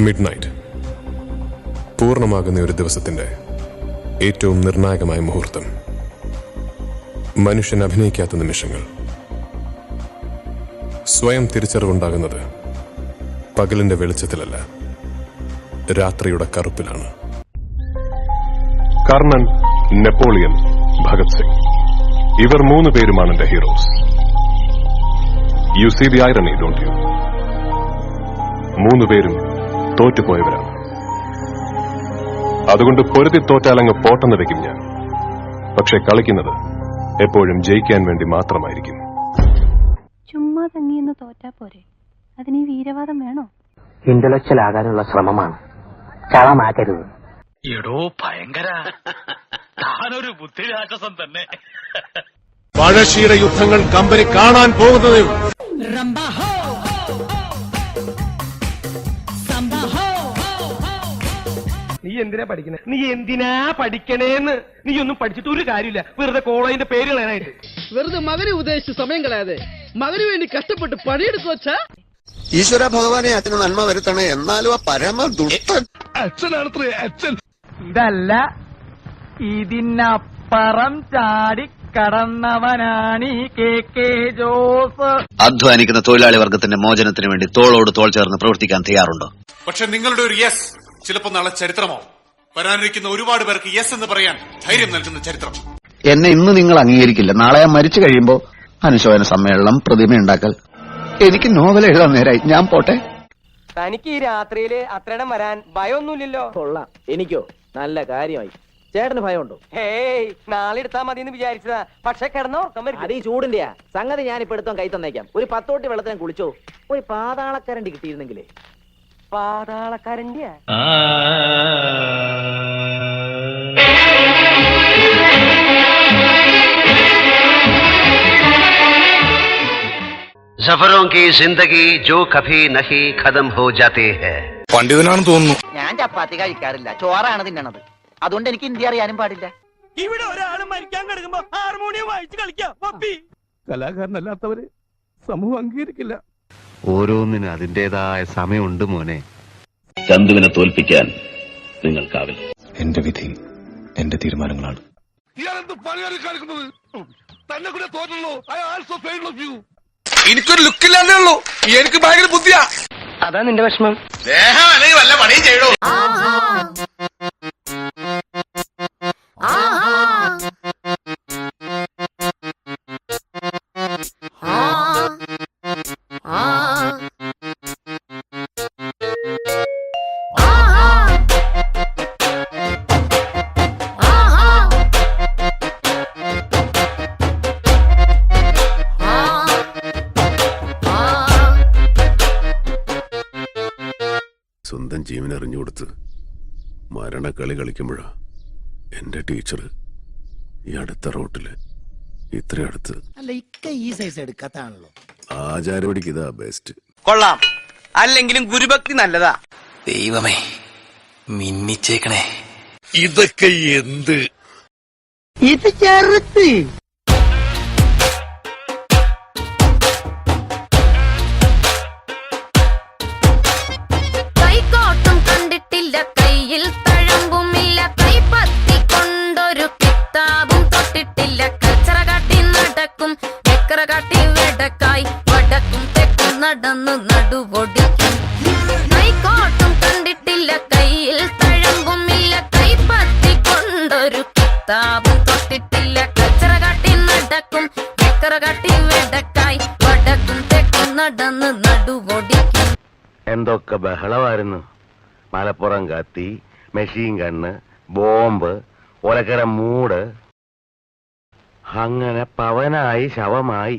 Midnight പൂർണ്ണമാകുന്ന ഒരു ദിവസത്തിന്റെ ഏറ്റവും നിർണായകമായ മുഹൂർത്തം. മനുഷ്യൻ അഭിനയിക്കാത്ത നിമിഷങ്ങൾ. സ്വയം തിരിച്ചറിവുണ്ടാകുന്നത് പകലിന്റെ വെളിച്ചത്തിലല്ല, രാത്രിയുടെ കറുപ്പിലാണ്. കർണൻ, നെപ്പോളിയൻ, ഭഗത് സിംഗ്, ഇവർ 3 പേരുമാണ് എന്റെ heroes. You see the irony, don't you? 3 പേരും തോറ്റുപോയവരാണ്. അതുകൊണ്ട് പൊരുതി തോറ്റാലങ്ങ് പോട്ടെന്ന് വെക്കും ഞാൻ. പക്ഷെ കളിക്കുന്നത് എപ്പോഴും ജയിക്കാൻ വേണ്ടി മാത്രമായിരിക്കും. ചുമ്മാ തങ്ങിയെന്ന് തോറ്റാ പോരെ, അതിന് വീരവാദം വേണോ? ഇന്റലക്ച്വൽ ആകാനുള്ള ശ്രമമാണ്, ചളമാക്കരുത്. എടോ ഭയങ്കര താനൊരു ബുദ്ധിരാക്ഷസം തന്നെ. പഴശ്ശിയുടെ യുദ്ധങ്ങൾ കമ്പനി കാണാൻ പോകുന്നതേ ഉള്ളൂ. നീ എന്തിനാ പഠിക്കണേ? നീ എന്തിനാ പഠിക്കണേന്ന്? നീ ഒന്നും പഠിച്ചിട്ട് ഒരു കാര്യമില്ല, വെറുതെ കോളേജിന്റെ പേര് കളയാനായിട്ട്. വെറുതെ മകനെ ഉദ്ദേശിച്ച് സമയം കളയാതെ മകന് വേണ്ടി കഷ്ടപ്പെട്ട് പണിയെടുക്കുവച്ചാ. ഈശ്വര ഭഗവാനെ അച്ഛന് നന്മ വരുത്തണേ, എന്നാലും ആ പരമ ദുഷ്ടൻ അച്ഛനാണത്രേ അച്ഛൻ. ഇതല്ല, ഇതിനപ്പുറം ചാടി കടന്നവനാണ് KK ജോസ്. അധ്വാനിക്കുന്ന തൊഴിലാളി വർഗത്തിന്റെ മോചനത്തിന് വേണ്ടി തോളോട് തോൾ ചേർന്ന് പ്രവർത്തിക്കാൻ തയ്യാറുണ്ടോ? പക്ഷെ നിങ്ങളുടെ ഒരു യെസ് ചിലപ്പോ നാളെ ചരിത്രമോ, വരാനിരിക്കുന്ന ഒരുപാട് പേർക്ക് യെസ് എന്ന് പറയാൻ ധൈര്യം നൽകുന്ന ചരിത്രം. എന്നെ ഇന്ന് നിങ്ങൾ അംഗീകരിക്കില്ല, നാളെ ഞാൻ മരിച്ചു കഴിയുമ്പോ അനുശോചന സമ്മേളനം, പ്രതിമയുണ്ടാക്കൽ. എനിക്ക് നോവൽ എഴുതാൻ നേരായി, ഞാൻ പോട്ടെ. തനിക്ക് ഈ രാത്രിയില് അത്രയിടം വരാൻ ഭയമൊന്നുമില്ലല്ലോ? കൊള്ളാം, എനിക്കോ നല്ല കാര്യമായി. ചേട്ടന് ഭയമുണ്ടോ? ഹേയ്, നാളെ എടുത്താ മതി എന്ന് വിചാരിച്ചതാ, പക്ഷെ കിടന്നോ അത് ഈ ചൂടിന്റെയാ സംഗതി. ഞാനിപ്പോ എടുത്തോ കൈ തന്നേക്കാം. ഒരു 10 തോട്ടി വെള്ളത്തിന് കുളിച്ചോ. ഒരു പാതാളക്കരണ്ടി കിട്ടിയിരുന്നെങ്കിലേ. പാതാളക്കാരന്റെ സഫറോं की जिंदगी जो कभी नहीं खत्म हो जाती है. പണ്ഡിതനാണെന്ന് തോന്നുന്നു. ഞാൻ ചപ്പാത്തി കഴിക്കാറില്ല, ചോറാണ് തിന്നണത്. അതുകൊണ്ട് എനിക്ക് ഹിന്ദി അറിയാനും പാടില്ല. ഇവിടെ ഒരാള് മരിക്കാൻ കിടക്കുമ്പോ ഹാർമോണിയം വായിച്ച് കളിക്കാം. കലാകാരനല്ലാത്തവരെ സമൂഹം അംഗീകരിക്കില്ല. ഓരോന്നിനും അതിന്റേതായ സമയമുണ്ട് മോനെ. ചന്തുവിനെ തോൽപ്പിക്കാൻ നിങ്ങൾക്കാവില്ല. എന്റെ വിധി എന്റെ തീരുമാനങ്ങളാണ്. ഇയാളെന്ത് പണിയാണ് കാണിക്കുന്നത്? തന്നെ കൂടെ തോന്നുള്ളൂ. I also fail of you. എനിക്കൊരു ലുക്കില്ലാന്നേ ഉള്ളൂ, എനിക്ക് ഭയങ്കര ബുദ്ധിയാ. അതാ നിന്റെ വിഷമം. ദേഹം അല്ലെങ്കിൽ വല്ല പണിയും ചെയ്യണോ? സ്വന്തം ജീവൻ എറിഞ്ഞുകൊടുത്ത് മരണക്കളി കളിക്കുമ്പോഴാ എന്റെ ടീച്ചർ ഈ അടുത്ത റോട്ടില് ഇത്ര അടുത്ത്. അല്ല, ഇക്ക ഈ സൈസ് എടുക്കാത്താണല്ലോ. ആചാരപടിക്ക് ഇതാ ബെസ്റ്റ്. കൊള്ളാം, അല്ലെങ്കിലും ഗുരുഭക്തി നല്ലതാ. ദൈവമേ, മിന്നിച്ചേക്കണേ. ഇതൊക്കെ എന്ത്? ഇത് ചെറുത്ത് കൈക്കോട്ടും കണ്ടിട്ടില്ല, കയ്യിൽ തഴമ്പുമില്ല, കൈപ്പത്തി കൊണ്ടൊരു കിതാബും തൊട്ടിട്ടില്ല, കച്ചറ കാട്ടി നടക്കും, ചക്കറ കാട്ടി വെടക്കായി, വടക്കും തെക്കും നടന്നു നടുവൊടിക്കും. കൈക്കോട്ടും കണ്ടിട്ടില്ല, കയ്യിൽ തഴമ്പുമില്ല, കൈപ്പത്തി കൊണ്ടൊരു കിതാബും തൊട്ടിട്ടില്ല, കച്ചറ കാട്ടി നടക്കും, ചക്കറ കാട്ടി വെടക്കായി, വടക്കും തെക്കും നടന്നു നടുവൊടിക്കും. എന്തൊക്കെ ബഹളമായിരുന്നു. മലപ്പുറം കത്തി, മെഷീൻ ഗണ്ണ്, ബോംബ്, ഒലക്കര മൂട്, അങ്ങനെ പവനായി ശവമായി.